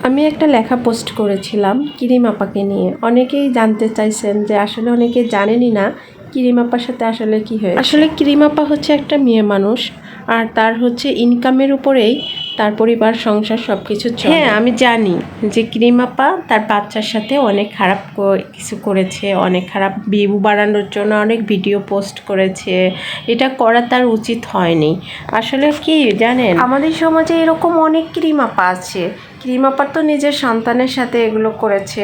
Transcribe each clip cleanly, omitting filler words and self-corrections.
আমি একটা লেখা পোস্ট করেছিলাম কিরিম আপাকে নিয়ে। অনেকেই জানতে চাইছেন যে আসলে অনেকে জানেনই না কিরিম আপার সাথে আসলে কি হয়েছে। আসলে কিরিম আপা হচ্ছে একটা মেয়ে মানুষ, আর তার হচ্ছে ইনকামের উপরেই তার পরিবার সংসার সব কিছু চলে। হ্যাঁ, আমি জানি যে কিরিম আপা তার বাচ্চার সাথে অনেক খারাপ কিছু করেছে, অনেক খারাপ ভিউ বাড়ানোর জন্য অনেক ভিডিও পোস্ট করেছে। এটা করা তার উচিত হয়নি। আসলে কি জানেন, আমাদের সমাজে এরকম অনেক কিরিম আপা আছে। কিরিম আপা তো নিজের সন্তানের সাথে এগুলো করেছে,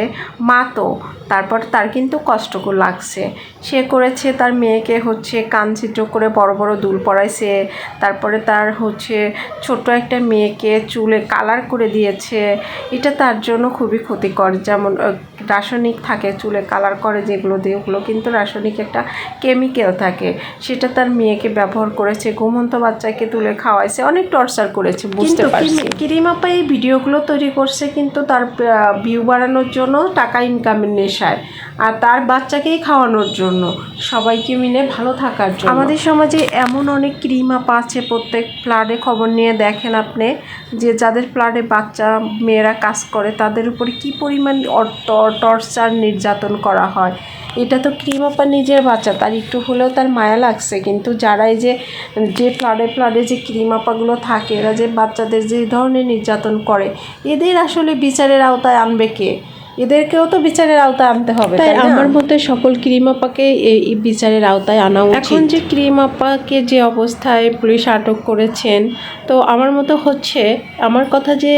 মা তো, তারপর তার কিন্তু কষ্ট লাগছে। সে করেছে তার মেয়েকে হচ্ছে কান ছিদ্র করে বড় বড় দুল পরাইছে, তারপরে তার হচ্ছে ছোট একটা মেয়েকে চুলে কালার করে দিয়েছে। এটা তার জন্য খুবই ক্ষতিকর। যেমন রাসায়নিক থাকে চুলে কালার করে যেগুলো দিয়ে, ওগুলো কিন্তু রাসায়নিক একটা কেমিক্যাল থাকে, সেটা তার মেয়েকে ব্যবহার করেছে। ঘুমন্ত বাচ্চাকে তুলে খাওয়াইছে, অনেক টর্চার করেছে, বুঝতে পারছি। কিরিম আপা এই ভিডিওগুলো তৈরি করছে কিন্তু তার ভিউ বাড়ানোর জন্য, টাকা ইনকামের নেশায়, আর তার বাচ্চাকেই খাওয়ানোর জন্য, সবাইকে মিলে ভালো থাকার জন্য। আমাদের সমাজে এমন অনেক কিরিম আপা আছে, প্রত্যেক ফ্ল্যাটে খবর নিয়ে দেখেন আপনি যে যাদের ফ্ল্যাটে বাচ্চা মেয়েরা কাজ করে তাদের উপরে কী পরিমাণ টর্চার নির্যাতন করা হয়। এটা তো কিরিম আপা নিজের বাচ্চা, তার একটু হলেও তার মায়া লাগছে। কিন্তু যারা এই যে ফ্ল্যাটে যে কিরিম আপাগুলো থাকে, এরা যে বাচ্চাদের যে ধরনের নির্যাতন করে, এদের আসলে বিচারের আওতায় আনবে কে? এদেরকেও তো বিচারের আওতায় আনতে হবে। তাই আমার মতে সকল কিরিম আপাকে এই বিচারের আওতায় আনা উচিত। এখন যে কিরিম আপাকে যে অবস্থায় পুলিশ আটক করেছেন, তো আমার মতো হচ্ছে, আমার কথা যে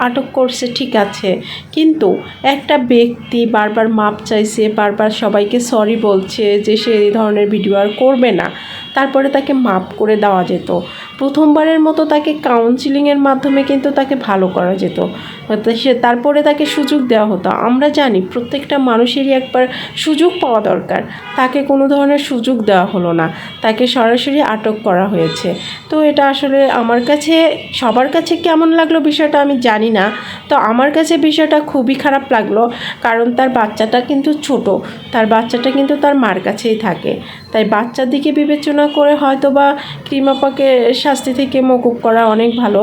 আটক করছে ঠিক আছে, কিন্তু একটা ব্যক্তি বারবার মাপ চাইছে, বারবার সবাইকে সরি বলছে যে সে এই ধরনের ভিডিও আর করবে না, তারপরে তাকে মাপ করে দেওয়া যেত। প্রথমবারের মতো তাকে কাউন্সিলিংয়ের মাধ্যমে কিন্তু তাকে ভালো করা যেত, তারপরে তাকে সুযোগ দেওয়া হতো। আমরা জানি প্রত্যেকটা মানুষেরই একবার সুযোগ পাওয়া দরকার, তাকে কোনো ধরনের সুযোগ দেওয়া হলো না, তাকে সরাসরি আটক করা হয়েছে। তো এটা আসলে আমার কাছে, সবার কাছে কেমন লাগলো বিষয়টা আমি জানি না, তো আমার কাছে বিষয়টা খুবই খারাপ লাগলো। কারণ তার বাচ্চাটা কিন্তু ছোট, তার বাচ্চাটা কিন্তু তার মার কাছেই থাকে, তাই বাচ্চার দিকে বিবেচনা করে হয়তো বা কিরিম আপাকে শাস্তি থেকে মকুব করা অনেক ভালো।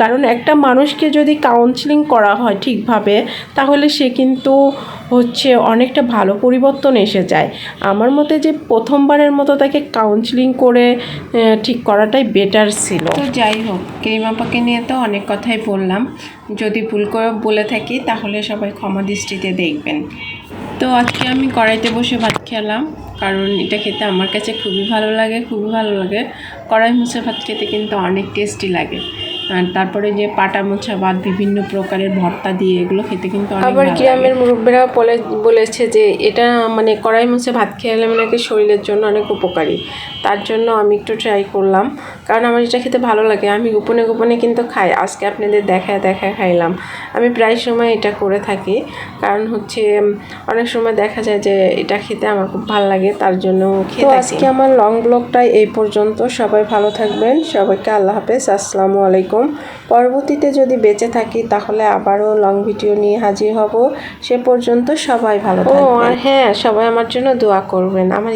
কারণ একটা মানুষকে যদি কাউন্সিলিং করা হয় ঠিকভাবে, তাহলে সে কিন্তু হচ্ছে অনেকটা ভালো পরিবর্তন এসে যায়। আমার মতে যে প্রথমবারের মতো তাকে কাউন্সিলিং করে ঠিক করাটাই বেটার ছিল। তো যাই হোক, কিরিম আপাকে নিয়ে তো অনেক কথাই বললাম, যদি ভুল করে বলে থাকি তাহলে সবাই ক্ষমা দৃষ্টিতে দেখবেন। তো আজকে আমি কড়াইতে বসে ভাত খেলাম, কারণ এটা খেতে আমার কাছে খুবই ভালো লাগে, খুবই ভালো লাগে। কড়াই মুছে ভাত খেতে কিন্তু অনেক টেস্টি লাগে। আর তারপরে যে পাটা মোছা ভাত বিভিন্ন প্রকারের ভর্তা দিয়ে, এগুলো খেতে কিন্তু অনেক ভালো লাগে। আবার গ্রামের মুরব্বীরা বলেছে যে এটা মানে কড়াই মুছে ভাত খেলে নাকি শরীরের জন্য অনেক উপকারী। তার জন্য আমি একটু ট্রাই করলাম, কারণ আমার এটা খেতে ভালো লাগে। আমি গোপনে গোপনে কিন্তু খাই, আজকে আপনাদের দেখায় খাইলাম। আমি প্রায় সময় এটা করে থাকি, কারণ হচ্ছে অনেক সময় দেখা যায় যে এটা খেতে আমার খুব ভালো লাগে, তার জন্য খেতে। আজকে আমার লং ব্লগটাই এই পর্যন্ত। সবাই ভালো থাকবেন, সবাইকে আল্লাহ হাফেজ, আসসালামু আলাইকুম। পরবর্তীতে যদি বেঁচে থাকি তাহলে আবারও লং ভিডিও নিয়ে হাজির হব। সে পর্যন্ত সবাই ভালো থাকবেন। আর হ্যাঁ, সবাই আমার জন্য দোয়া করবেন। আমার